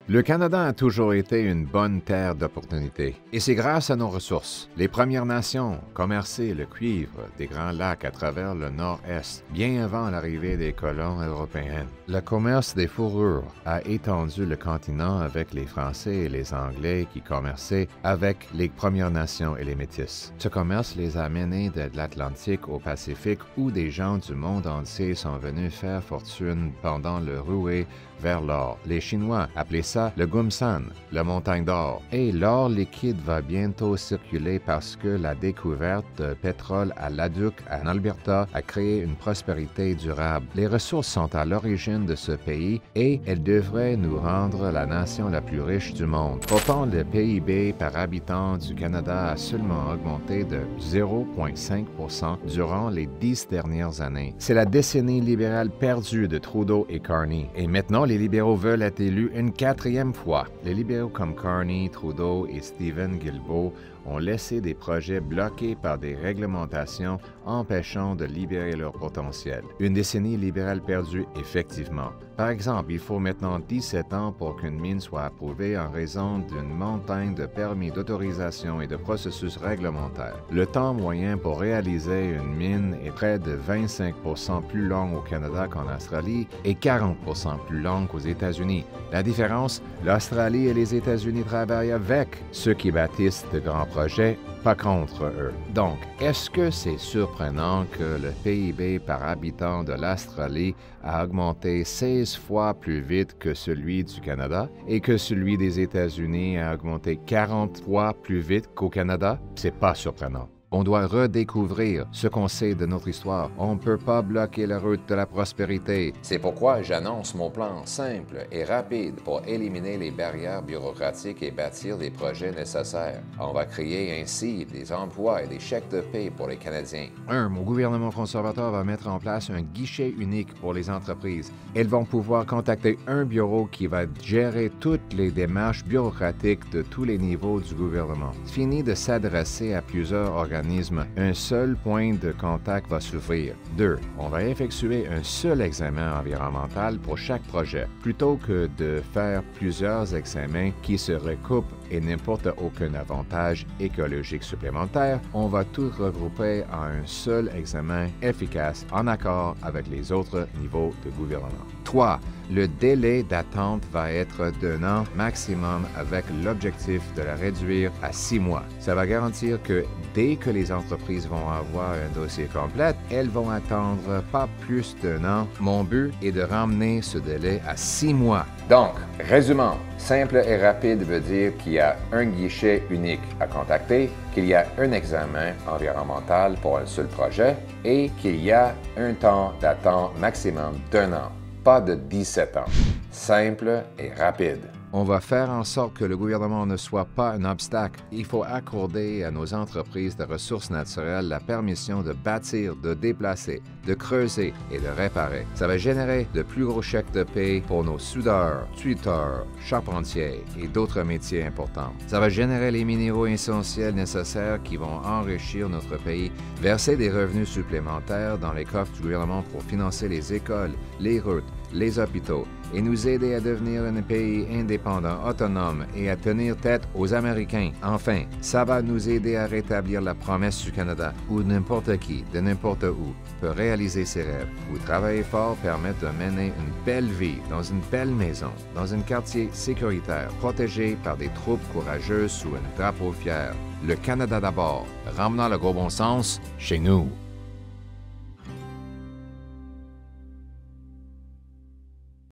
Le Canada a toujours été une bonne terre d'opportunités, et c'est grâce à nos ressources. Les Premières Nations commerçaient le cuivre des Grands Lacs à travers le nord-est, bien avant l'arrivée des colons européens. Le commerce des fourrures a étendu le continent avec les Français et les Anglais qui commerçaient avec les Premières Nations et les Métis. Ce commerce les a menés de l'Atlantique au Pacifique où des gens du monde entier sont venus faire fortune pendant le ruée vers l'or. Les Chinois appelaient ça le Gumsan, la montagne d'or. Et l'or liquide va bientôt circuler parce que la découverte de pétrole à Leduc, en Alberta, a créé une prospérité durable. Les ressources sont à l'origine de ce pays et elles devraient nous rendre la nation la plus riche du monde. Pourtant, le PIB par habitant du Canada a seulement augmenté de 0,5% durant les 10 dernières années. C'est la décennie libérale perdue de Trudeau et Carney. Et maintenant, les libéraux veulent être élus une 4e fois. Les libéraux comme Carney, Trudeau et Stephen Guilbeault ont laissé des projets bloqués par des réglementations empêchant de libérer leur potentiel. Une décennie libérale perdue, effectivement. Par exemple, il faut maintenant 17 ans pour qu'une mine soit approuvée en raison d'une montagne de permis d'autorisation et de processus réglementaires. Le temps moyen pour réaliser une mine est près de 25% plus long au Canada qu'en Australie et 40% plus long qu'aux États-Unis. La différence, l'Australie et les États-Unis travaillent avec ceux qui bâtissent de grands projets, pas contre eux. Donc, est-ce que c'est surprenant que le PIB par habitant de l'Australie a augmenté 16 fois plus vite que celui du Canada et que celui des États-Unis a augmenté 40 fois plus vite qu'au Canada? C'est pas surprenant. On doit redécouvrir ce qu'on sait de notre histoire. On ne peut pas bloquer la route de la prospérité. C'est pourquoi j'annonce mon plan simple et rapide pour éliminer les barrières bureaucratiques et bâtir les projets nécessaires. On va créer ainsi des emplois et des chèques de paie pour les Canadiens. Mon gouvernement conservateur va mettre en place un guichet unique pour les entreprises. Elles vont pouvoir contacter un bureau qui va gérer toutes les démarches bureaucratiques de tous les niveaux du gouvernement. Fini de s'adresser à plusieurs organismes. Un seul point de contact va s'ouvrir. 2. On va effectuer un seul examen environnemental pour chaque projet, plutôt que de faire plusieurs examens qui se recoupent et n'importe aucun avantage écologique supplémentaire. On va tout regrouper en un seul examen efficace en accord avec les autres niveaux de gouvernement. 3. Le délai d'attente va être d'un an maximum avec l'objectif de la réduire à 6 mois. Ça va garantir que dès que les entreprises vont avoir un dossier complet, elles vont attendre pas plus d'un an. Mon but est de ramener ce délai à 6 mois. Donc, résumons, simple et rapide veut dire qu'il y a un guichet unique à contacter, qu'il y a un examen environnemental pour un seul projet et qu'il y a un temps d'attente maximum d'un an, pas de 17 ans. Simple et rapide. On va faire en sorte que le gouvernement ne soit pas un obstacle. Il faut accorder à nos entreprises de ressources naturelles la permission de bâtir, de déplacer, de creuser et de réparer. Ça va générer de plus gros chèques de paie pour nos soudeurs, tuiteurs, charpentiers et d'autres métiers importants. Ça va générer les minéraux essentiels nécessaires qui vont enrichir notre pays, verser des revenus supplémentaires dans les coffres du gouvernement pour financer les écoles, les routes, les hôpitaux et nous aider à devenir un pays indépendant, autonome et à tenir tête aux Américains. Enfin, ça va nous aider à rétablir la promesse du Canada où n'importe qui, de n'importe où, peut réaliser ses rêves, où travailler fort permet de mener une belle vie dans une belle maison, dans un quartier sécuritaire, protégé par des troupes courageuses sous un drapeau fier. Le Canada d'abord, ramenant le gros bon sens chez nous.